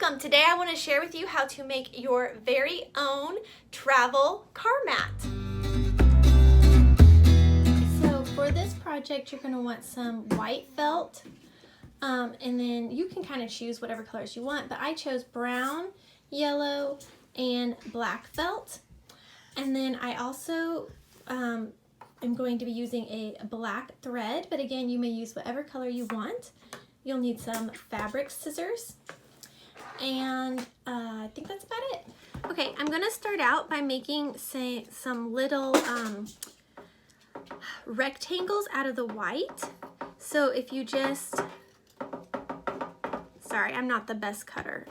Welcome! Today I want to share with you how to make your very own travel car mat. So for this project you're going to want some white felt and then you can kind of choose whatever colors you want, but I chose brown, yellow, and black felt. And then I also am going to be using a black thread, but again you may use whatever color you want. You'll need some fabric scissors. And I think that's about it. Okay, I'm gonna start out by making, say, some little rectangles out of the white. So if you just, sorry, I'm not the best cutter.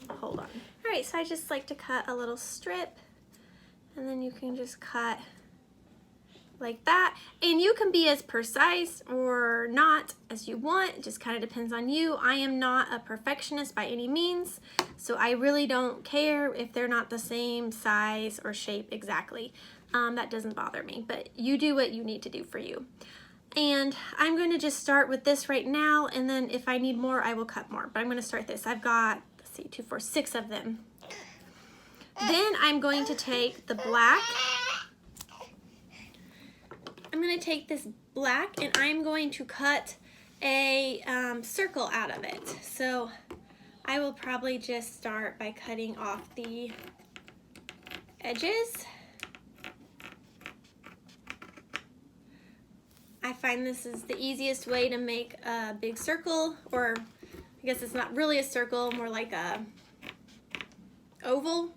Hold on. All right, so I just like to cut a little strip, and then you can just cut like that, and you can be as precise or not as you want. It just kind of depends on you. I am not a perfectionist by any means, so I really don't care if they're not the same size or shape exactly. That doesn't bother me, but you do what you need to do for you. And I'm going to just start with this right now, and then if I need more I will cut more, but I'm going to start this. I've got, let's see, 2, 4, 6 of them. Then I'm going to take the black. I'm going to take this black and I'm going to cut a circle out of it. So I will probably just start by cutting off the edges. I find this is the easiest way to make a big circle, or I guess it's not really a circle, more like a oval.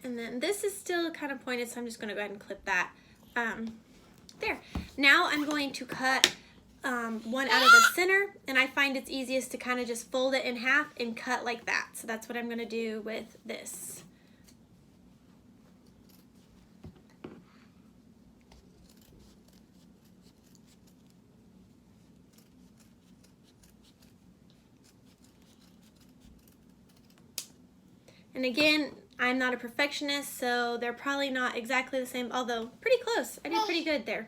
And then this is still kind of pointed, so I'm just going to go ahead and clip that there. Now I'm going to cut one out of the center, and I find it's easiest to kind of just fold it in half and cut like that. So that's what I'm going to do with this. And again, I'm not a perfectionist, so they're probably not exactly the same, although pretty close. I did pretty good there.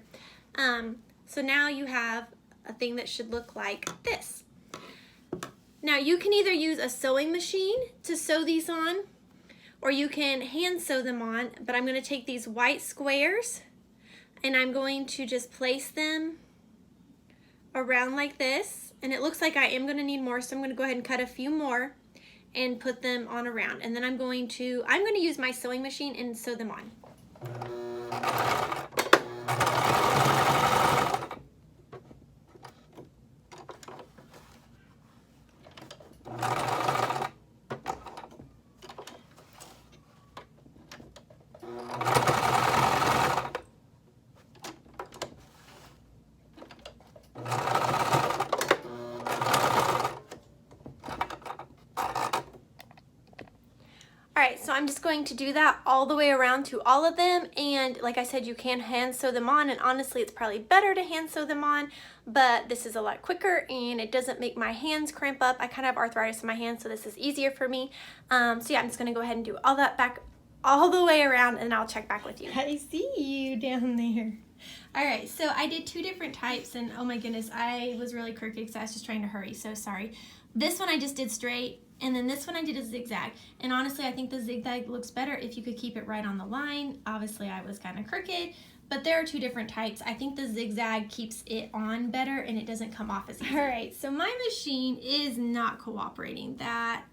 So now you have a thing that should look like this. Now you can either use a sewing machine to sew these on, or you can hand sew them on, but I'm going to take these white squares and I'm going to just place them around like this. And it looks like I am going to need more, so I'm going to go ahead and cut a few more and put them on around, and then I'm going to use my sewing machine and sew them on. Alright, so I'm just going to do that all the way around to all of them, and like I said, you can hand sew them on, and honestly it's probably better to hand sew them on, but this is a lot quicker and it doesn't make my hands cramp up. I kind of have arthritis in my hands, so this is easier for me. So yeah, I'm just going to go ahead and do all that back all the way around, and I'll check back with you. I see you down there. Alright, so I did 2 different types, and oh my goodness, I was really crooked because I was just trying to hurry, so sorry. This one I just did straight, and then this one I did a zigzag. And honestly, I think the zigzag looks better if you could keep it right on the line. Obviously, I was kind of crooked, but there are 2 different types. I think the zigzag keeps it on better and it doesn't come off as easy. All right, so my machine is not cooperating.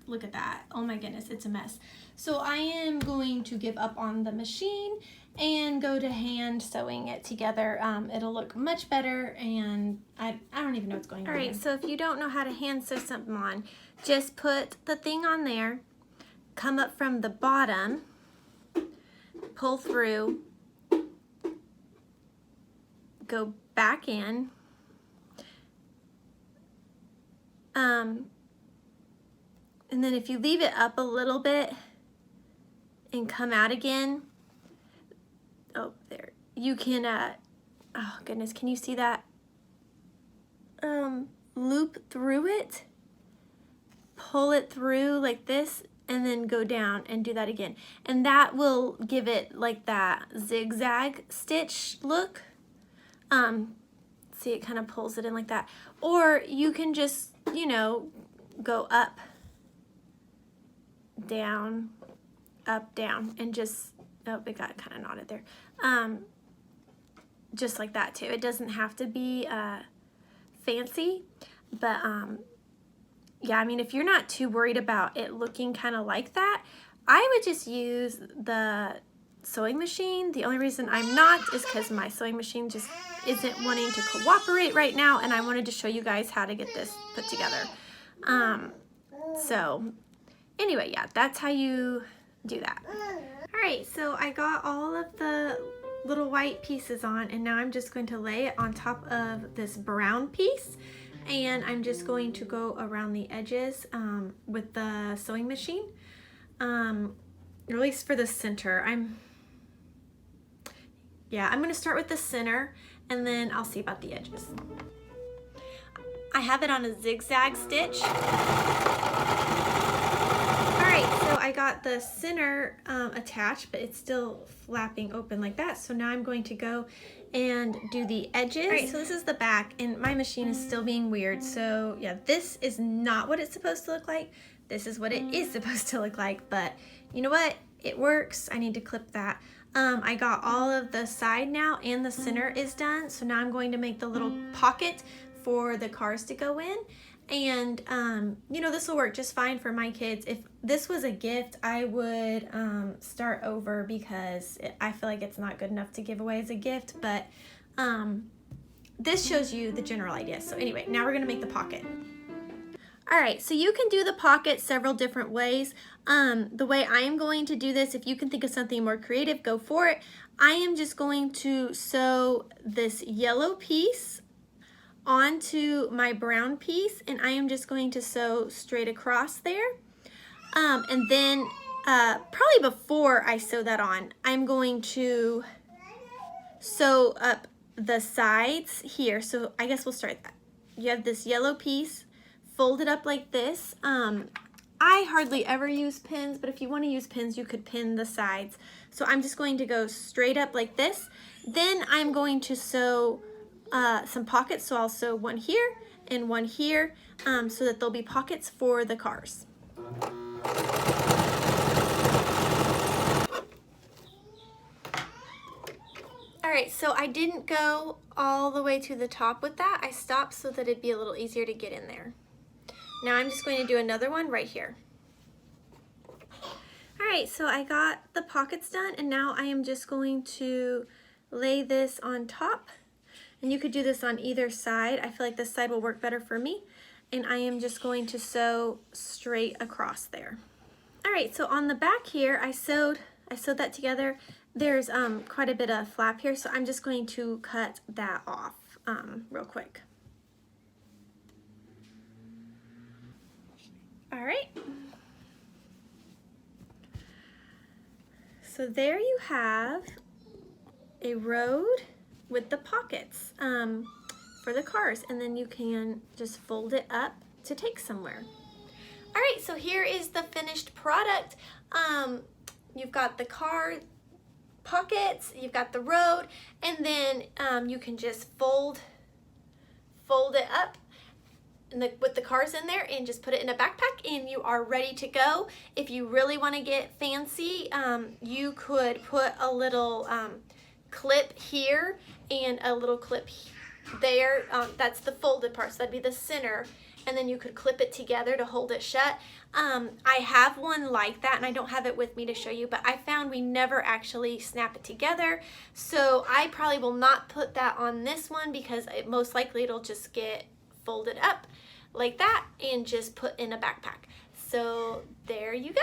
Look at that. Oh my goodness, it's a mess. So I am going to give up on the machine and go to hand sewing it together. It'll look much better, and I don't even know what's going on. All right, so if you don't know how to hand sew something on, just put the thing on there, come up from the bottom, pull through, go back in, and then if you leave it up a little bit and come out again, you can, oh goodness, can you see that? Loop through it, pull it through like this, and then go down and do that again. And that will give it like that zigzag stitch look. See, it kind of pulls it in like that. Or you can just, you know, go up, down, up, down, and just, oh, it got kind of knotted there. Just like that too. It doesn't have to be fancy, but yeah, I mean, if you're not too worried about it looking kind of like that, I would just use the sewing machine. The only reason I'm not is because my sewing machine just isn't wanting to cooperate right now, and I wanted to show you guys how to get this put together. So anyway, yeah, that's how you do that. All right, so I got all of the little white pieces on, and now I'm just going to lay it on top of this brown piece, and I'm just going to go around the edges with the sewing machine, or at least for the center. I'm going to start with the center, and then I'll see about the edges. I have it on a zigzag stitch. Alright, so I got the center attached, but it's still flapping open like that. So now I'm going to go and do the edges. Alright, so this is the back, and my machine is still being weird. So yeah, this is not what it's supposed to look like. This is what it is supposed to look like, but you know what? It works. I need to clip that. I got all of the side now, and the center is done. So now I'm going to make the little pocket for the cars to go in. And you know, this will work just fine for my kids. If this was a gift, I would start over, because I feel like it's not good enough to give away as a gift, but this shows you the general idea. So anyway, now we're gonna make the pocket. All right, so you can do the pocket several different ways. The way I am going to do this, if you can think of something more creative, go for it. I am just going to sew this yellow piece onto my brown piece, and I am just going to sew straight across there. And then probably before I sew that on, I'm going to sew up the sides here. So I guess we'll start that. You have this yellow piece, fold it up like this. I hardly ever use pins, but if you want to use pins, you could pin the sides. So I'm just going to go straight up like this. Then I'm going to sew some pockets. So I'll sew one here and one here, so that there'll be pockets for the cars. Alright, so I didn't go all the way to the top with that. I stopped so that it'd be a little easier to get in there. Now I'm just going to do another one right here. Alright, so I got the pockets done, and now I am just going to lay this on top. And you could do this on either side. I feel like this side will work better for me. And I am just going to sew straight across there. Alright, so on the back here, I sewed that together. There's quite a bit of flap here, so I'm just going to cut that off real quick. Alright. So there you have a road with the pockets for the cars, and then you can just fold it up to take somewhere. Alright, so here is the finished product. You've got the car pockets, you've got the road, and then you can just fold it up with the cars in there and just put it in a backpack, and you are ready to go. If you really want to get fancy, you could put a little clip here and a little clip there. That's the folded part, so that'd be the center, and then you could clip it together to hold it shut. I have one like that, and I don't have it with me to show you, but I found we never actually snap it together, so I probably will not put that on this one, because most likely it'll just get folded up like that and just put in a backpack. So there you go.